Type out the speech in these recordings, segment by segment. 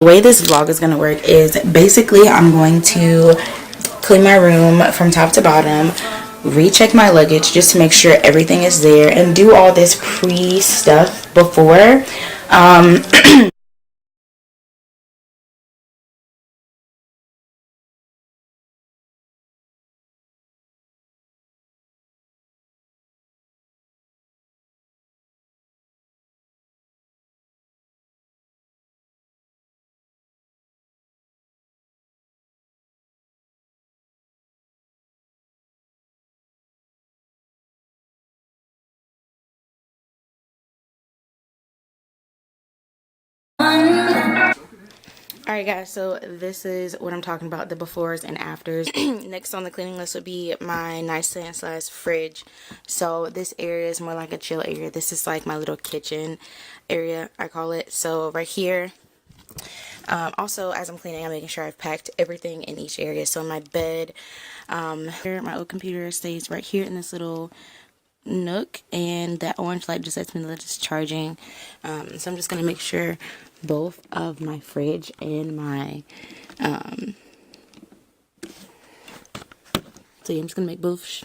The way this vlog is going to work is basically I'm going to clean my room from top to bottom, recheck my luggage just to make sure everything is there, and do all this pre-stuff before. Alright guys, so this is what I'm talking about, the befores and afters. Next on the cleaning list would be my nightstand slash fridge. So this area is more like a chill area. This is like my little kitchen area, I call it. So right here, also as I'm cleaning, I'm making sure I've packed everything in each area. So my bed, my old computer stays right here in this little nook, and that orange light just lets me know that it's charging. So I'm just going to make sure both of my fridge and my I'm just gonna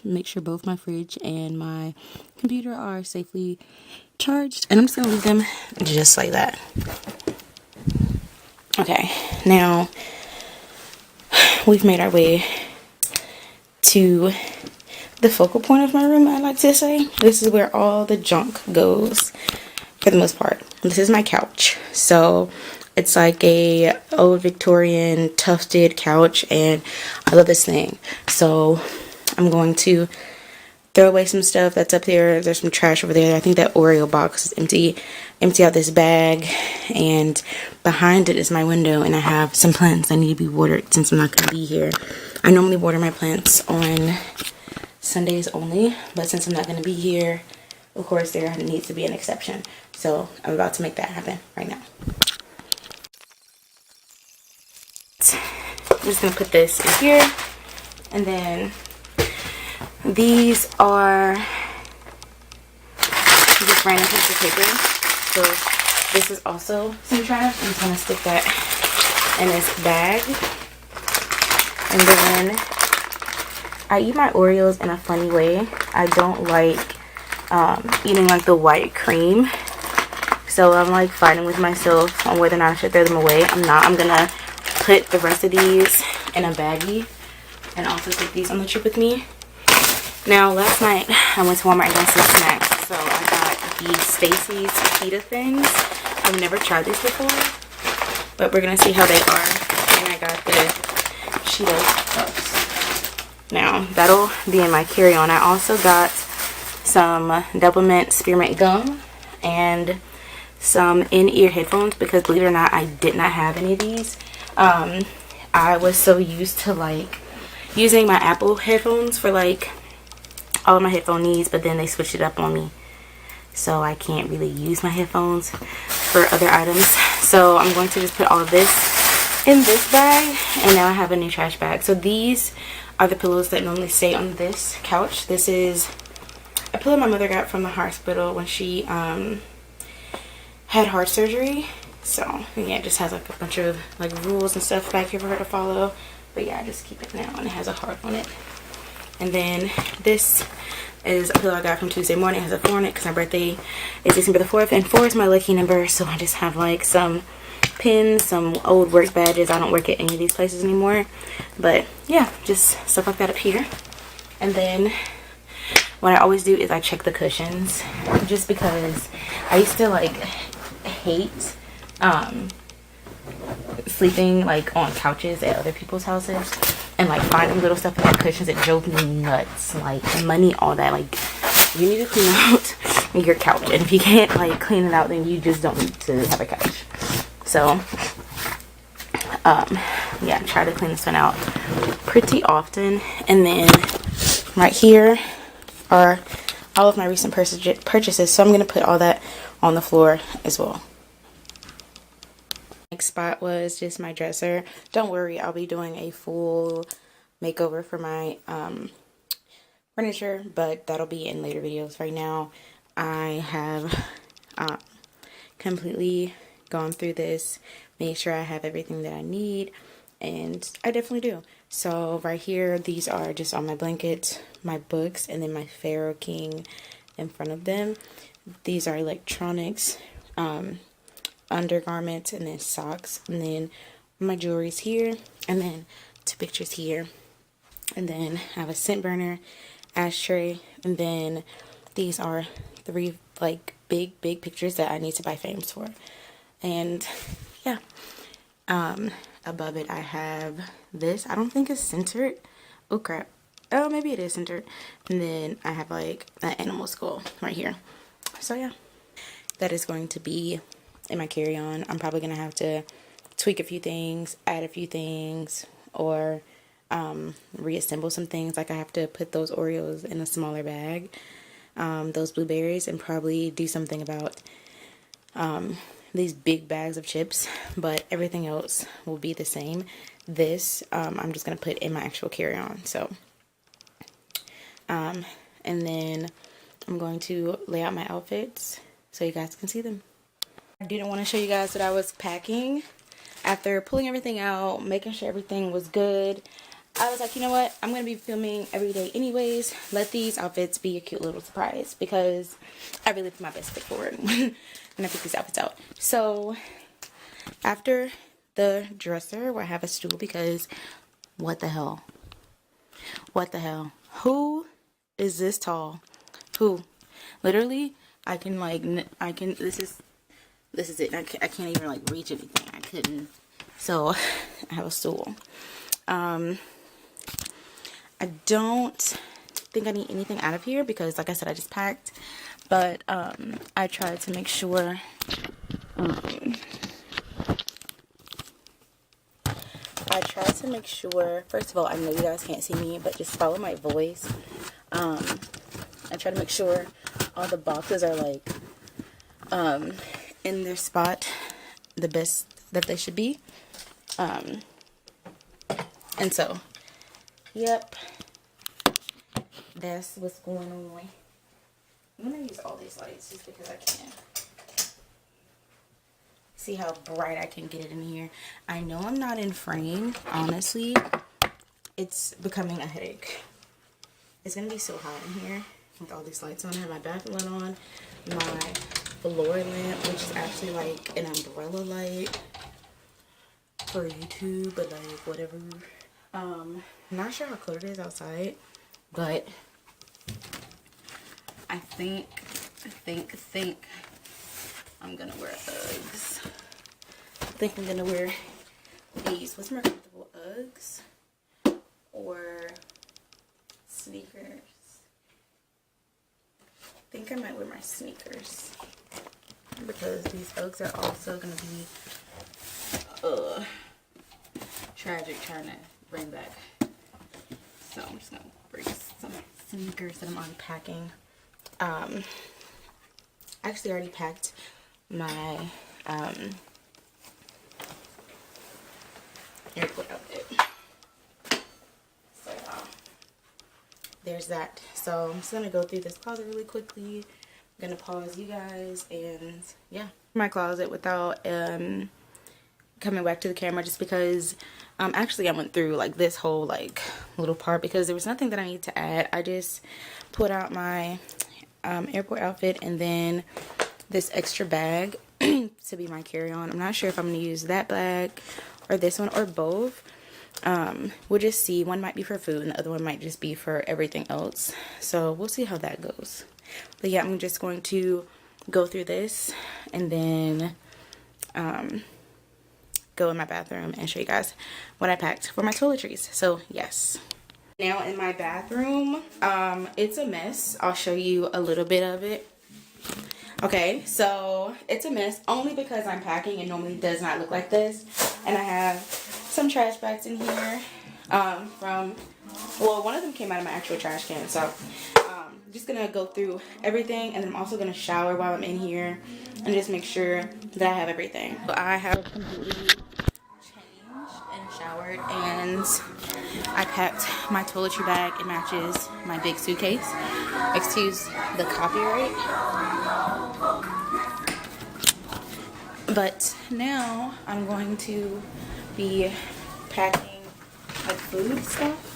make sure both my fridge and my computer are safely charged, and I'm just gonna leave them just like that. Okay, now we've made our way to the focal point of my room, I like to say. This is where all the junk goes for the most part. This is my couch. So it's like a old Victorian tufted couch, and I love this thing. So I'm going to throw away some stuff that's up there. There's some trash over there. I think that Oreo box is empty. Empty out this bag, and behind it is my window, and I have some plants that need to be watered since I'm not going to be here. I normally water my plants on Sundays only, but since I'm not going to be here, of course there needs to be an exception. So I'm about to make that happen right now. I'm just going to put this in here, and then these are just random pieces of paper. So this is also some trash. I'm just going to stick that in this bag. And then I eat my Oreos in a funny way. I don't like eating like the white cream. So I'm like fighting with myself on whether or not I should throw them away. I'm not. I'm going to put the rest of these in a baggie and also take these on the trip with me. Now, last night I went to Walmart and got some snacks. So I got the Stacy's pita things. I've never tried these before, but we're going to see how they are. And I got the Cheetos cups. Now, that'll be in my carry-on. I also got some Double Mint Spearmint gum and some in-ear headphones, because believe it or not, I did not have any of these. I was so used to like using my Apple headphones for like all of my headphone needs, but then they switched it up on me, so I can't really use my headphones for other items. So I'm going to just put all of this in this bag, and now I have a new trash bag. So these are the pillows that normally stay on this couch. This is a pillow my mother got from the hospital when she had heart surgery. So yeah, it just has like a bunch of like rules and stuff back here for her to follow. But yeah, I just keep it now, and it has a heart on it. And then this is a pillow I got from Tuesday morning. It has a 4 on it because my birthday is December the 4th, and 4 is my lucky number. So I just have like some pins, some old work badges. I don't work at any of these places anymore, but yeah, just stuff like that up here. And then what I always do is I check the cushions, just because I used to like hate sleeping like on couches at other people's houses and like finding little stuff in the cushions. It drove me nuts. Like money, all that. Like, you need to clean out your couch, and if you can't like clean it out, then you just don't need to have a couch. So yeah, try to clean this one out pretty often. And then right here are all of my recent purchases, so I'm going to put all that on the floor as well. Next spot was just my dresser. Don't worry, I'll be doing a full makeover for my furniture, but that'll be in later videos. Right now I have completely gone through this make sure I have everything that I need, and I definitely do. So right here, these are just on my blanket, my books, and then my Pharaoh King in front of them. These are electronics, undergarments, and then socks, and then my jewelry's here, and then 2 pictures here, and then I have a scent burner, ashtray, and then these are 3 like big pictures that I need to buy frames for. And yeah, above it I have this. I don't think it's centered. Oh crap. Oh, maybe it is centered. And then I have like an animal skull right here. So yeah, that is going to be in my carry-on. I'm probably gonna have to tweak a few things, add a few things, or reassemble some things. Like I have to put those Oreos in a smaller bag, those blueberries, and probably do something about these big bags of chips, but everything else will be the same. This I'm just gonna put in my actual carry-on. So and then I'm going to lay out my outfits so you guys can see them. I didn't want to show you guys that I was packing. After pulling everything out, making sure everything was good, I was like, you know what, I'm going to be filming every day anyways. Let these outfits be a cute little surprise, because I really put my best foot forward when I pick these outfits out. So after the dresser, where I have a stool, because what the hell? What the hell? Who is this tall? Who? Literally, I can like, this is it. I can't even like reach anything. I couldn't. So I have a stool. I don't think I need anything out of here because, like I said, I just packed. But I tried to make sure. First of all, I know you guys can't see me, but just follow my voice. I try to make sure all the boxes are like in their spot, the best that they should be. And so, yep, that's what's going on. I'm gonna use all these lights just because I can. See how bright I can get it in here. I know I'm not in frame, honestly. It's becoming a headache. It's gonna be so hot in here with all these lights on. I have my bathroom light on, my floor lamp, which is actually like an umbrella light for YouTube, but like whatever. Not sure how cold it is outside, but I think I'm gonna wear Uggs. I think I'm gonna wear these. What's more comfortable, Uggs or sneakers? I think I might wear my sneakers because these Uggs are also gonna be tragic trying to bring back. So I'm just gonna bring some sneakers that I'm unpacking. I actually already packed my airport outfit. So there's that. So I'm just gonna go through this closet really quickly. I'm gonna pause you guys, and yeah, my closet without coming back to the camera, just because actually I went through like this whole like little part because there was nothing that I need to add. I just put out my airport outfit and then this extra bag to be my carry-on. I'm not sure if I'm going to use that bag or this one or both. We'll just see. One might be for food and the other one might just be for everything else. So we'll see how that goes. But yeah, I'm just going to go through this and then go in my bathroom and show you guys what I packed for my toiletries. So yes. Now in my bathroom, it's a mess. I'll show you a little bit of it. Okay, so it's a mess only because I'm packing and normally does not look like this. And I have some trash bags in here well, one of them came out of my actual trash can. So I'm just gonna go through everything, and then I'm also gonna shower while I'm in here and just make sure that I have everything. So I have completely changed and showered, and I packed my toiletry bag. It matches my big suitcase. Excuse the copyright. But now I'm going to be packing like food stuff.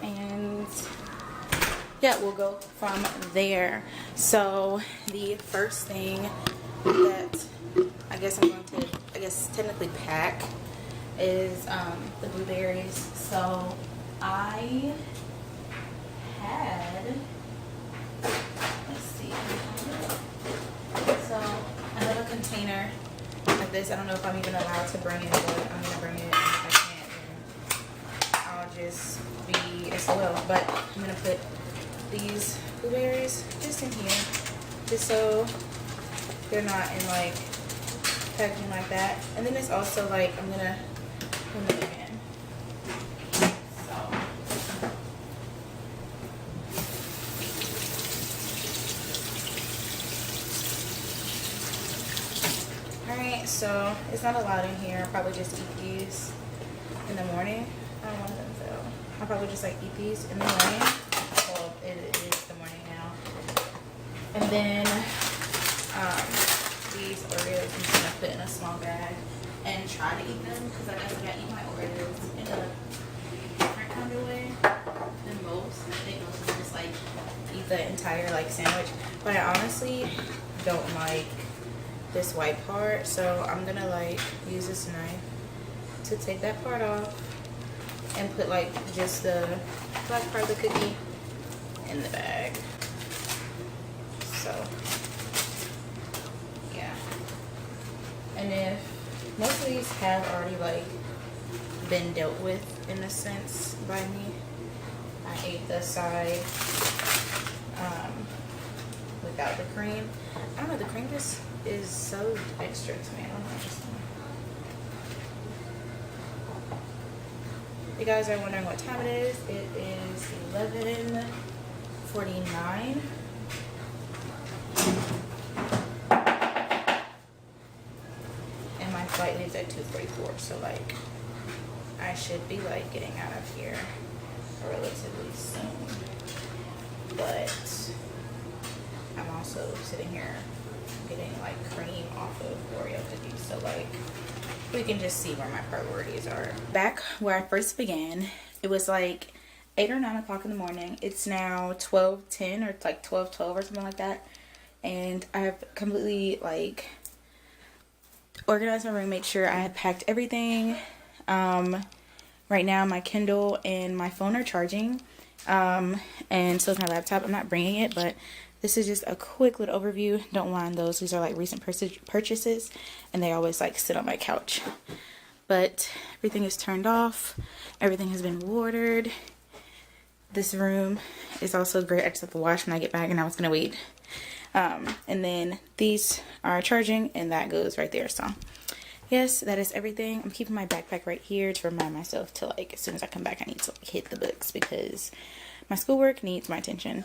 And yeah, we'll go from there. So the first thing that I guess I'm going to, technically pack is the blueberries. So I had, let's see, so I have a container like this. I don't know if I'm even allowed to bring it, but I'm gonna bring it. And if I can't, then I'll just be SOL. But I'm gonna put these blueberries just in here, just so they're not in like packaging like that. And then it's also like I'm gonna put them in. So alright, so it's not allowed in here. I'll probably just eat these in the morning. I don't want them to fail. I'll probably just like eat these in the morning. Well, it is the morning now. And then these Oreos I'm just gonna put in a small bag and try to eat them, because I guess I gotta eat my Oreos in a different kind of way than most. I think most of them just like eat the entire like sandwich, but I honestly don't like this white part, so I'm gonna like use this knife to take that part off and put like just the black part of the cookie in the bag. So yeah, and if most of these have already like been dealt with in a sense by me, I ate the side without the cream. I don't know, the cream just is so extra to me. I don't understand. If you guys are wondering what time it is 11:49. And my flight leaves at 2:44, so like I should be like getting out of here relatively soon. But I'm also sitting here getting like cream off of Oreo cookies, so like we can just see where my priorities are. Back where I first began, it was like 8 or 9 o'clock in the morning. It's now 12:10 or it's like 12:12 or something like that, and I've completely like organized my room, made sure I had packed everything. Right now my Kindle and my phone are charging, and so is my laptop. I'm not bringing it, but this is just a quick little overview. Don't mind those. These are like recent purchases, and they always like sit on my couch. But everything is turned off. Everything has been watered. This room is also great. I just have to wash when I get back, and I was gonna wait. And then these are charging, and that goes right there. So yes, that is everything. I'm keeping my backpack right here to remind myself to like, as soon as I come back, I need to like hit the books because my schoolwork needs my attention.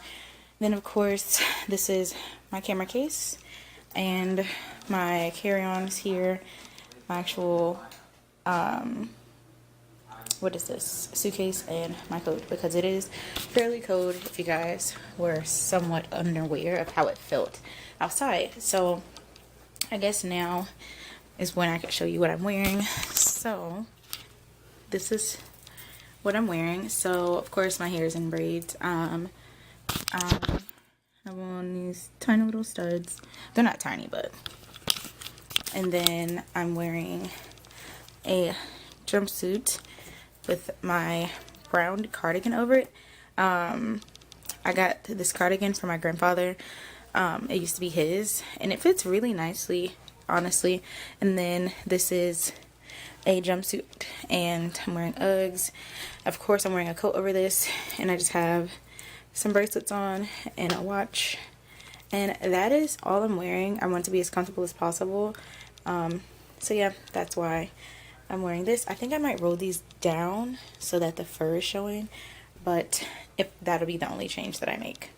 Then of course, this is my camera case and my carry-ons here, my actual what is this, suitcase, and my coat, because it is fairly cold, if you guys were somewhat unaware of how it felt outside. So I guess now is when I can show you what I'm wearing. So this is what I'm wearing. So of course my hair is in braids. I have on these tiny little studs. They're not tiny, but. And then I'm wearing a jumpsuit with my brown cardigan over it. I got this cardigan from my grandfather. It used to be his, and it fits really nicely, honestly. And then this is a jumpsuit, and I'm wearing Uggs. Of course, I'm wearing a coat over this, and I just have some bracelets on and a watch, and that is all I'm wearing. I want to be as comfortable as possible. So yeah, that's why I'm wearing this. I think I might roll these down so that the fur is showing, but if that'll be the only change that I make.